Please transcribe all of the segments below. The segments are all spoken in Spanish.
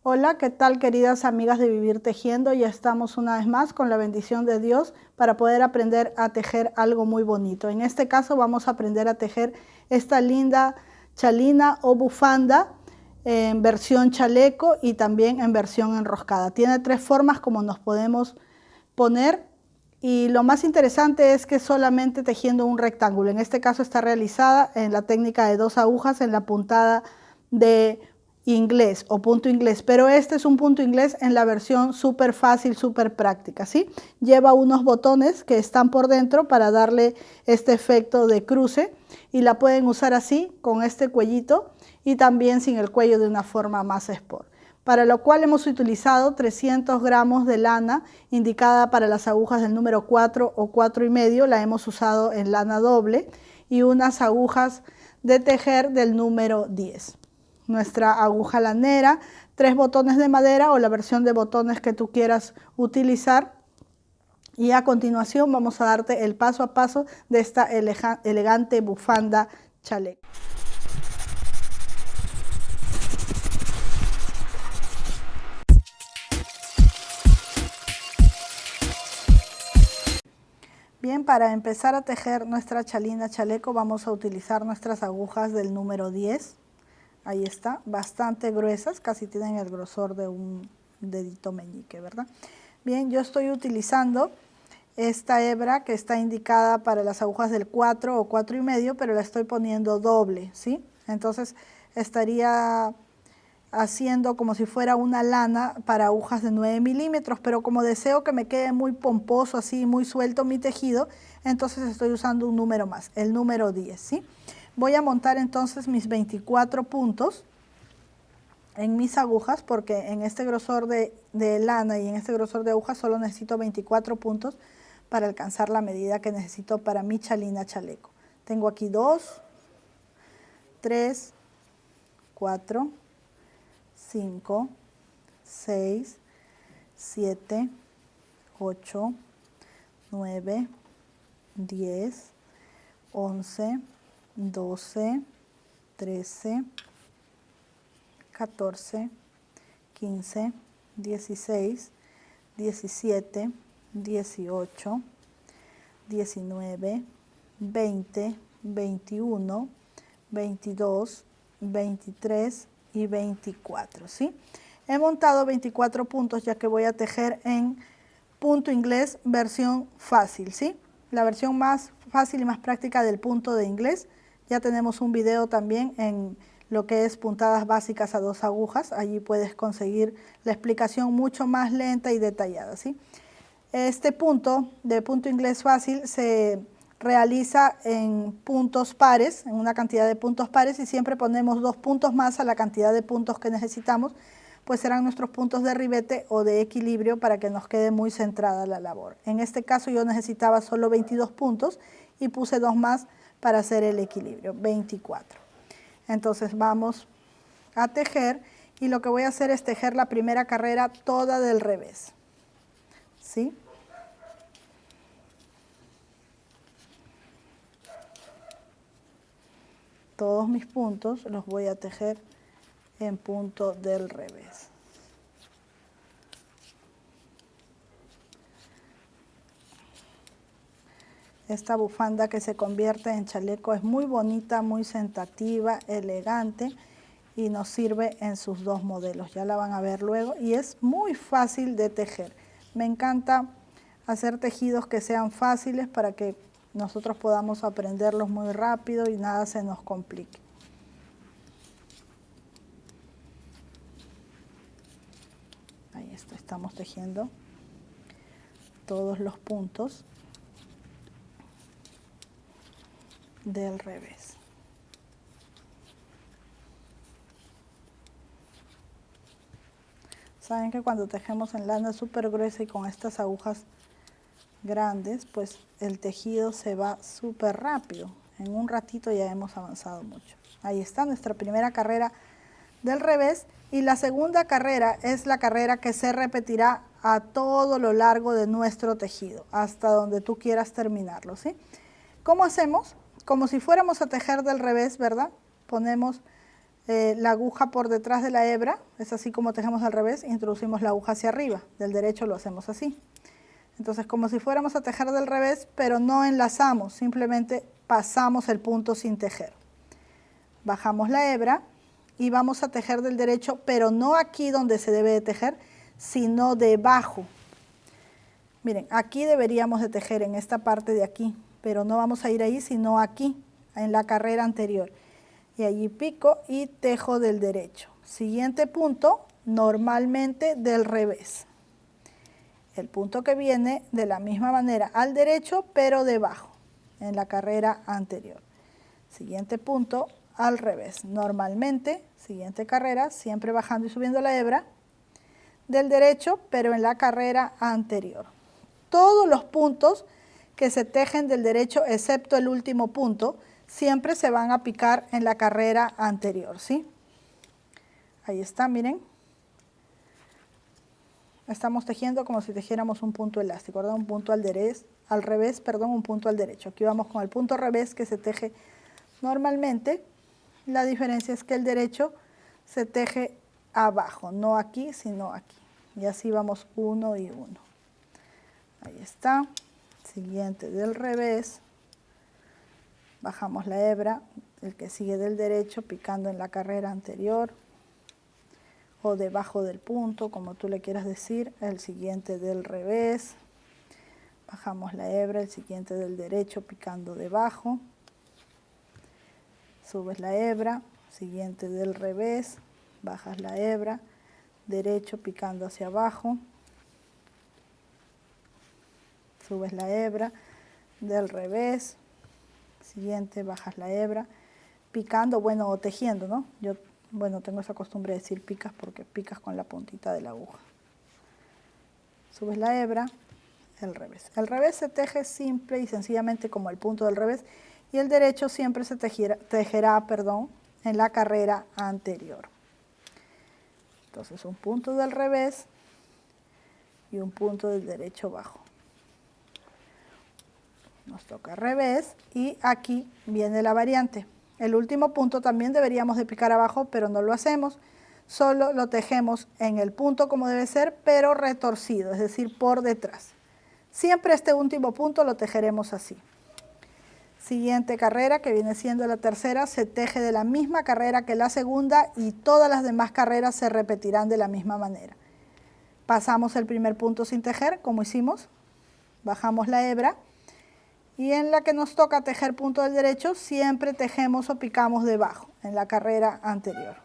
Hola, ¿qué tal, queridas amigas de Vivir Tejiendo? Ya estamos una vez más con la bendición de Dios para poder aprender a tejer algo muy bonito. En este caso vamos a aprender a tejer esta linda chalina o bufanda en versión chaleco y también en versión enroscada. Tiene tres formas como nos podemos poner y lo más interesante es que solamente tejiendo un rectángulo. En este caso está realizada en la técnica de 2 agujas en la puntada de inglés o punto inglés, pero este es un punto inglés en la versión súper fácil, súper práctica, ¿sí? Lleva unos botones que están por dentro para darle este efecto de cruce y la pueden usar así, con este cuellito y también sin el cuello de una forma más sport. Para lo cual hemos utilizado 300 gramos de lana indicada para las agujas del número 4 o 4,5, la hemos usado en lana doble, y unas agujas de tejer del número 10. Nuestra aguja lanera, 3 botones de madera o la versión de botones que tú quieras utilizar. Y a continuación vamos a darte el paso a paso de esta elegante bufanda chaleco. Bien, para empezar a tejer nuestra chalina chaleco vamos a utilizar nuestras agujas del número 10. Ahí está, bastante gruesas, casi tienen el grosor de un dedito meñique, ¿verdad? Bien, yo estoy utilizando esta hebra que está indicada para las agujas del 4 o 4,5, pero la estoy poniendo doble, ¿sí? Entonces estaría haciendo como si fuera una lana para agujas de 9 milímetros, pero como deseo que me quede muy pomposo, así muy suelto mi tejido, entonces estoy usando un número más, el número 10, ¿sí? Voy a montar entonces mis 24 puntos en mis agujas, porque en este grosor de lana y en este grosor de aguja solo necesito 24 puntos para alcanzar la medida que necesito para mi chalina chaleco. Tengo aquí 2, 3, 4, 5, 6, 7, 8, 9, 10, 11, 12, 13, 14, 15, 16, 17, 18, 19, 20, 21, 22, 23 y 24, ¿sí? He montado 24 puntos ya que voy a tejer en punto inglés versión fácil, ¿sí? La versión más fácil y más práctica del punto de inglés. Ya tenemos un video también en lo que es puntadas básicas a 2 agujas. Allí puedes conseguir la explicación mucho más lenta y detallada, ¿sí? Este punto de punto inglés fácil se realiza en puntos pares, en una cantidad de puntos pares, y siempre ponemos 2 puntos más a la cantidad de puntos que necesitamos, pues serán nuestros puntos de ribete o de equilibrio para que nos quede muy centrada la labor. En este caso yo necesitaba solo 22 puntos y puse 2 más para hacer el equilibrio, 24. Entonces vamos a tejer y lo que voy a hacer es tejer la primera carrera toda del revés, ¿sí? Todos mis puntos los voy a tejer en punto del revés. Esta bufanda que se convierte en chaleco es muy bonita, muy sentativa, elegante y nos sirve en sus 2 modelos. Ya la van a ver luego y es muy fácil de tejer. Me encanta hacer tejidos que sean fáciles para que nosotros podamos aprenderlos muy rápido y nada se nos complique. Ahí está, estamos tejiendo todos los puntos del revés. Saben que cuando tejemos en lana súper gruesa y con estas agujas grandes, pues el tejido se va súper rápido. En un ratito ya hemos avanzado mucho. Ahí está nuestra primera carrera del revés, y la segunda carrera es la carrera que se repetirá a todo lo largo de nuestro tejido, hasta donde tú quieras terminarlo, ¿sí? ¿Cómo hacemos? Como si fuéramos a tejer del revés, ¿verdad? Ponemos la aguja por detrás de la hebra, es así como tejemos al revés, introducimos la aguja hacia arriba, del derecho lo hacemos así. Entonces como si fuéramos a tejer del revés, pero no enlazamos, simplemente pasamos el punto sin tejer. Bajamos la hebra y vamos a tejer del derecho, pero no aquí donde se debe de tejer, sino debajo. Miren, aquí deberíamos de tejer en esta parte de aquí, pero no vamos a ir ahí, sino aquí, en la carrera anterior. Y allí pico y tejo del derecho. Siguiente punto, normalmente del revés. El punto que viene de la misma manera al derecho, pero debajo, en la carrera anterior. Siguiente punto, al revés. Normalmente, siguiente carrera, siempre bajando y subiendo la hebra, del derecho, pero en la carrera anterior. Todos los puntos que se tejen del derecho, excepto el último punto, siempre se van a picar en la carrera anterior, ¿sí? Ahí está, miren. Estamos tejiendo como si tejiéramos un punto elástico, ¿verdad? Un punto al revés, un punto al derecho. Aquí vamos con el punto revés que se teje normalmente. La diferencia es que el derecho se teje abajo, no aquí, sino aquí. Y así vamos uno y uno. Ahí está. Siguiente del revés. Bajamos la hebra, el que sigue del derecho, picando en la carrera anterior o debajo del punto, como tú le quieras decir. El siguiente del revés. Bajamos la hebra, el siguiente del derecho, picando debajo. Subes la hebra, siguiente del revés, bajas la hebra, derecho picando hacia abajo, subes la hebra, del revés, siguiente bajas la hebra, picando, bueno, o tejiendo, ¿no? Yo, bueno, tengo esa costumbre de decir picas porque picas con la puntita de la aguja. Subes la hebra, el revés. El revés se teje simple y sencillamente como el punto del revés, y el derecho siempre se tejerá en la carrera anterior. Entonces un punto del revés y un punto del derecho bajo. Nos toca revés y aquí viene la variante. El último punto también deberíamos de picar abajo, pero no lo hacemos. Solo lo tejemos en el punto como debe ser, pero retorcido, es decir, por detrás. Siempre este último punto lo tejeremos así. Siguiente carrera, que viene siendo la tercera, se teje de la misma carrera que la segunda y todas las demás carreras se repetirán de la misma manera. Pasamos el primer punto sin tejer, como hicimos, bajamos la hebra y en la que nos toca tejer punto del derecho, siempre tejemos o picamos debajo, en la carrera anterior.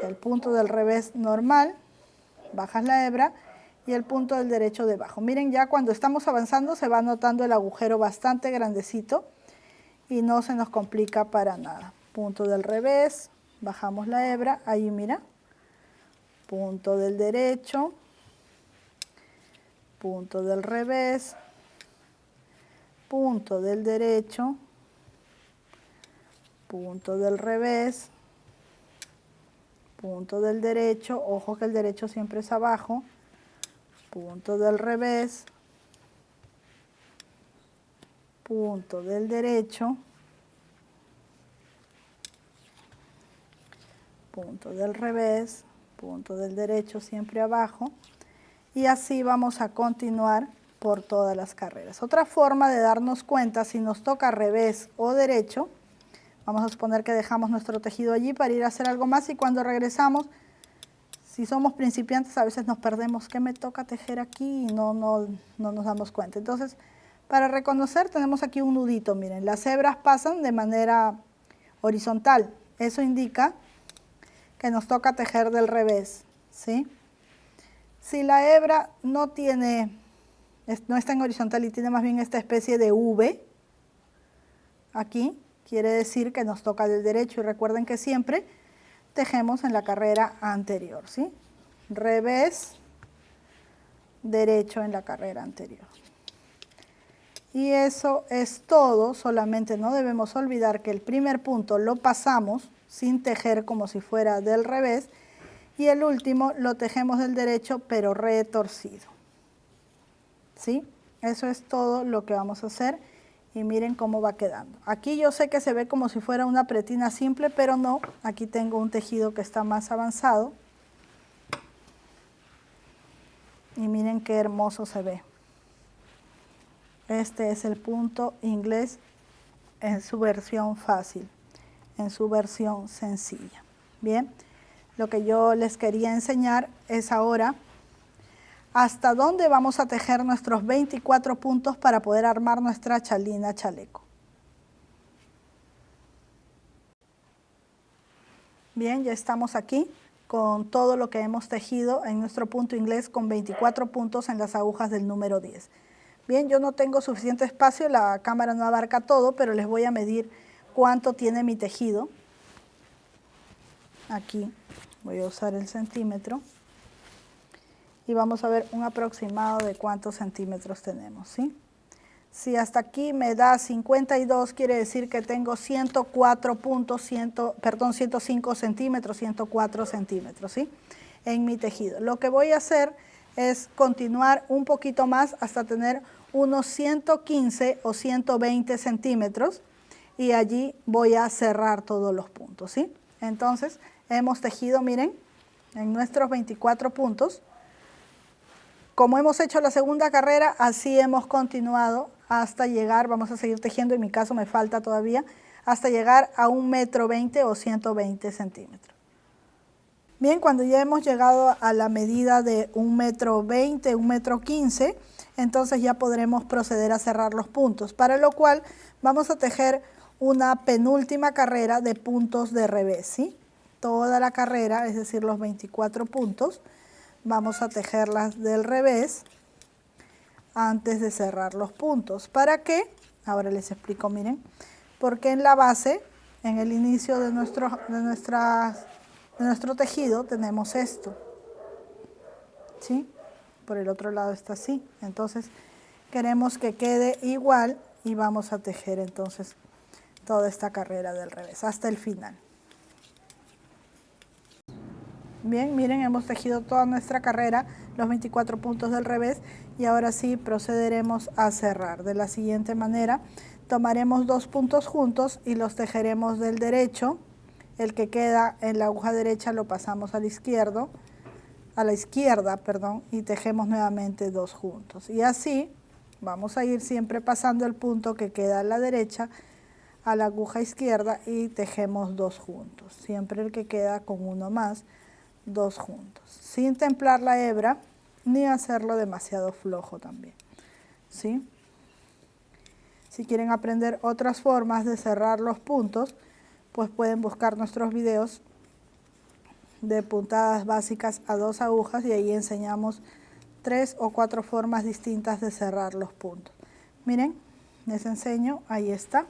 El punto del revés normal, bajas la hebra y el punto del derecho debajo. Miren, ya cuando estamos avanzando se va notando el agujero bastante grandecito y no se nos complica para nada. Punto del revés, bajamos la hebra, ahí mira, punto del derecho, punto del revés, punto del derecho, punto del revés, punto del derecho, ojo que el derecho siempre es abajo, punto del revés, punto del derecho, punto del revés, punto del derecho siempre abajo, y así vamos a continuar por todas las carreras. Otra forma de darnos cuenta si nos toca revés o derecho, vamos a suponer que dejamos nuestro tejido allí para ir a hacer algo más y cuando regresamos, si somos principiantes a veces nos perdemos, ¿qué me toca tejer aquí? Y no nos damos cuenta. Entonces, para reconocer tenemos aquí un nudito, miren, las hebras pasan de manera horizontal. Eso indica que nos toca tejer del revés, ¿sí? Si la hebra no está en horizontal y tiene más bien esta especie de V, aquí quiere decir que nos toca del derecho y recuerden que siempre tejemos en la carrera anterior, ¿sí? Revés, derecho en la carrera anterior. Y eso es todo, solamente no debemos olvidar que el primer punto lo pasamos sin tejer como si fuera del revés y el último lo tejemos del derecho pero retorcido. ¿Sí? Eso es todo lo que vamos a hacer y miren cómo va quedando. Aquí yo sé que se ve como si fuera una pretina simple, pero no. Aquí tengo un tejido que está más avanzado. Y miren qué hermoso se ve. Este es el punto inglés en su versión fácil, en su versión sencilla. Bien, lo que yo les quería enseñar es ahora hasta dónde vamos a tejer nuestros 24 puntos para poder armar nuestra chalina chaleco. Bien, ya estamos aquí con todo lo que hemos tejido en nuestro punto inglés con 24 puntos en las agujas del número 10. Bien, yo no tengo suficiente espacio, la cámara no abarca todo, pero les voy a medir cuánto tiene mi tejido. Aquí voy a usar el centímetro y vamos a ver un aproximado de cuántos centímetros tenemos, ¿sí? Si hasta aquí me da 52, quiere decir que tengo 104 puntos, 105 centímetros, 104 centímetros, ¿sí? En mi tejido. Lo que voy a hacer es continuar un poquito más hasta tener unos 115 o 120 centímetros y allí voy a cerrar todos los puntos, ¿sí? Entonces, hemos tejido, miren, en nuestros 24 puntos. Como hemos hecho la segunda carrera, así hemos continuado hasta llegar, vamos a seguir tejiendo, en mi caso me falta todavía, hasta llegar a 1,20 m o 120 centímetros. Bien, cuando ya hemos llegado a la medida de 1,20 m, 1,15 m, entonces ya podremos proceder a cerrar los puntos, para lo cual vamos a tejer una penúltima carrera de puntos de revés, ¿sí? Toda la carrera, es decir, los 24 puntos, vamos a tejerlas del revés antes de cerrar los puntos. ¿Para qué? Ahora les explico, miren, porque en la base, en el inicio de nuestro tejido tenemos esto, ¿sí? Por el otro lado está así, entonces queremos que quede igual y vamos a tejer entonces toda esta carrera del revés hasta el final. Bien, miren, hemos tejido toda nuestra carrera, los 24 puntos del revés, y ahora sí procederemos a cerrar. De la siguiente manera, tomaremos 2 puntos juntos y los tejeremos del derecho. El que queda en la aguja derecha lo pasamos al izquierdo, a la izquierda, perdón, y tejemos nuevamente 2 juntos. Y así vamos a ir siempre pasando el punto que queda a la derecha a la aguja izquierda y tejemos 2 juntos. Siempre el que queda con uno más, 2 juntos, sin templar la hebra ni hacerlo demasiado flojo también, ¿sí? Si quieren aprender otras formas de cerrar los puntos, pues pueden buscar nuestros videos de puntadas básicas a 2 agujas y ahí enseñamos 3 o 4 formas distintas de cerrar los puntos. Miren, les enseño, ahí está.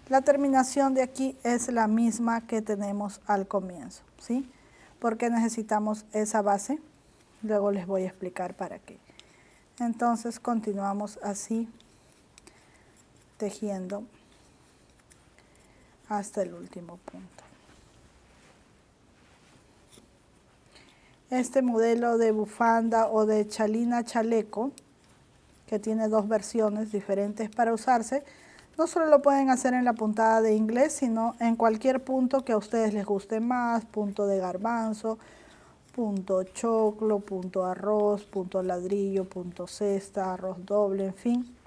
La terminación de aquí es la misma que tenemos al comienzo, ¿sí? Porque necesitamos esa base, luego les voy a explicar para qué. Entonces continuamos así, tejiendo hasta el último punto. Este modelo de bufanda o de chalina chaleco, que tiene 2 versiones diferentes para usarse, no solo lo pueden hacer en la puntada de inglés, sino en cualquier punto que a ustedes les guste más, punto de garbanzo, punto choclo, punto arroz, punto ladrillo, punto cesta, arroz doble, en fin,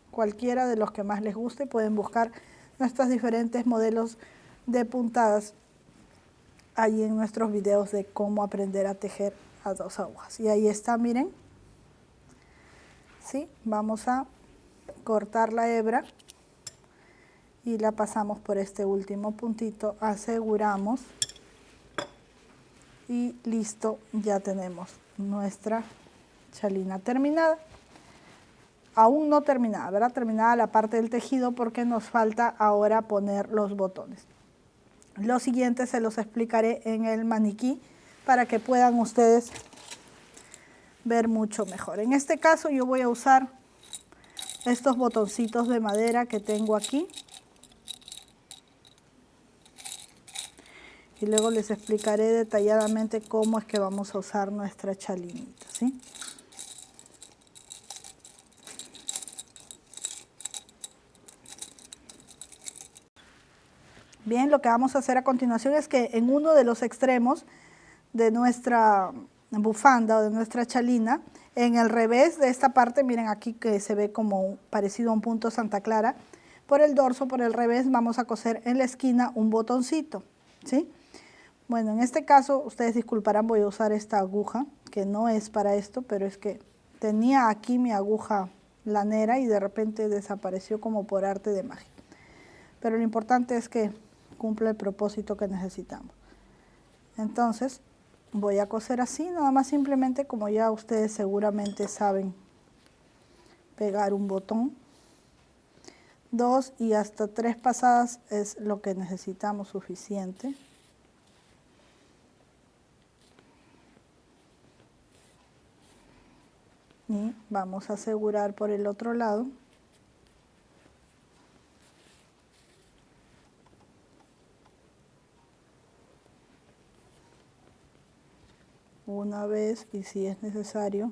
cualquiera de los que más les guste. Pueden buscar nuestros diferentes modelos de puntadas ahí en nuestros videos de cómo aprender a tejer a 2 agujas. Y ahí está, miren, ¿sí? Vamos a cortar la hebra y la pasamos por este último puntito, aseguramos y listo, ya tenemos nuestra chalina terminada. Aún no terminada, ¿verdad? Terminada la parte del tejido porque nos falta ahora poner los botones. Lo siguiente se los explicaré en el maniquí para que puedan ustedes ver mucho mejor. En este caso yo voy a usar estos botoncitos de madera que tengo aquí. Y luego les explicaré detalladamente cómo es que vamos a usar nuestra chalinita, ¿sí? Bien, lo que vamos a hacer a continuación es que en uno de los extremos de nuestra bufanda o de nuestra chalina, en el revés de esta parte, miren aquí que se ve como parecido a un punto Santa Clara, por el dorso, por el revés, vamos a coser en la esquina un botoncito, ¿sí? Bueno, en este caso, ustedes disculparán, voy a usar esta aguja, que no es para esto, pero es que tenía aquí mi aguja lanera y de repente desapareció como por arte de magia. Pero lo importante es que cumpla el propósito que necesitamos. Entonces, voy a coser así, nada más simplemente, como ya ustedes seguramente saben, pegar un botón. 2 y hasta 3 pasadas es lo que necesitamos suficiente. Y vamos a asegurar por el otro lado. Una vez y si es necesario.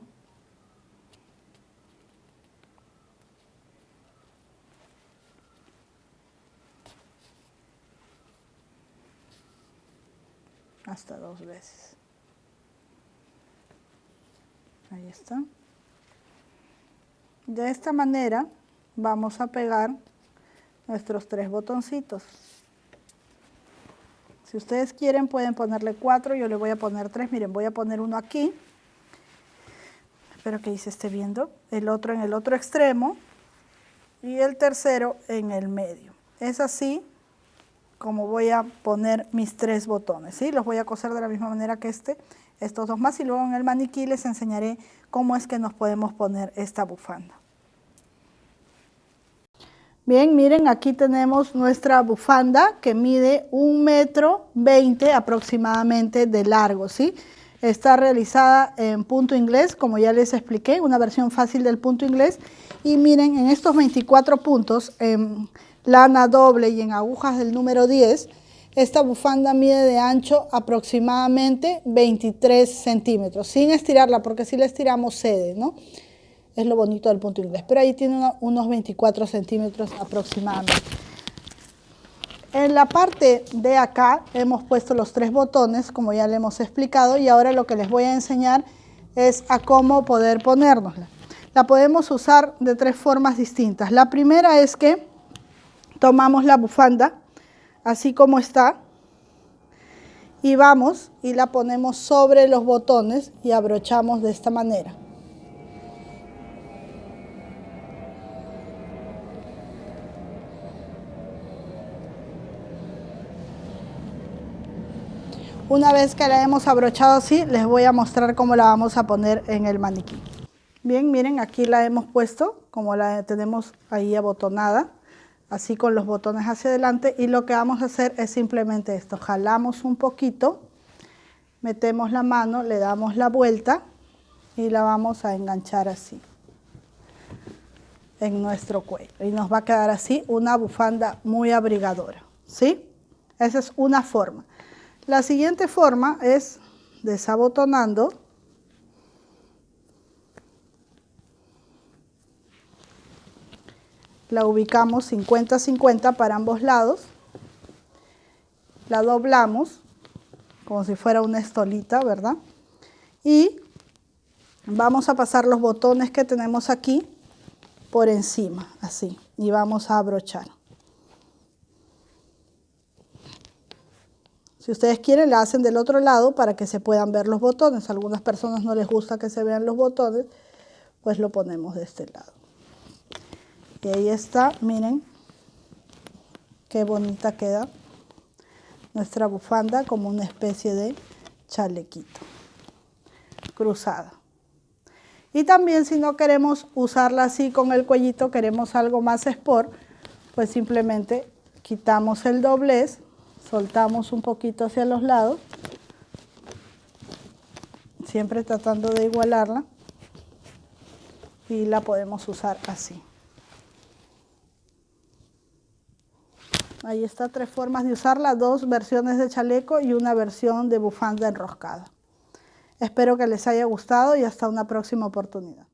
Hasta 2 veces. Ahí está. De esta manera vamos a pegar nuestros 3 botoncitos. Si ustedes quieren pueden ponerle 4, yo le voy a poner 3. Miren, voy a poner uno aquí. Espero que ahí se esté viendo. El otro en el otro extremo y el tercero en el medio. Es así como voy a poner mis 3 botones, ¿sí? Los voy a coser de la misma manera que estos 2 más, y luego en el maniquí les enseñaré cómo es que nos podemos poner esta bufanda. Bien, miren, aquí tenemos nuestra bufanda que mide 1,20 m aproximadamente de largo, ¿sí? Está realizada en punto inglés, como ya les expliqué, una versión fácil del punto inglés. Y miren, en estos 24 puntos, en lana doble y en agujas del número 10, esta bufanda mide de ancho aproximadamente 23 centímetros, sin estirarla, porque si la estiramos cede, ¿no? Es lo bonito del punto inglés, pero ahí tiene unos 24 centímetros aproximadamente. En la parte de acá hemos puesto los 3 botones, como ya le hemos explicado, y ahora lo que les voy a enseñar es a cómo poder ponérnosla. La podemos usar de 3 formas distintas. La primera es que tomamos la bufanda, así como está, y vamos y la ponemos sobre los botones y abrochamos de esta manera. Una vez que la hemos abrochado así, les voy a mostrar cómo la vamos a poner en el maniquí. Bien, miren, aquí la hemos puesto, como la tenemos ahí abotonada, así con los botones hacia adelante, y lo que vamos a hacer es simplemente esto. Jalamos un poquito, metemos la mano, le damos la vuelta y la vamos a enganchar así en nuestro cuello. Y nos va a quedar así una bufanda muy abrigadora, ¿sí? Esa es una forma. La siguiente forma es desabotonando. La ubicamos 50-50 para ambos lados. La doblamos como si fuera una estolita, ¿verdad? Y vamos a pasar los botones que tenemos aquí por encima, así. Y vamos a abrochar. Si ustedes quieren, la hacen del otro lado para que se puedan ver los botones. A algunas personas no les gusta que se vean los botones, pues lo ponemos de este lado. Y ahí está, miren, qué bonita queda nuestra bufanda, como una especie de chalequito, cruzada. Y también si no queremos usarla así con el cuellito, queremos algo más sport, pues simplemente quitamos el doblez, soltamos un poquito hacia los lados, siempre tratando de igualarla, y la podemos usar así. Ahí está, 3 formas de usarla, 2 versiones de chaleco y una versión de bufanda enroscada. Espero que les haya gustado y hasta una próxima oportunidad.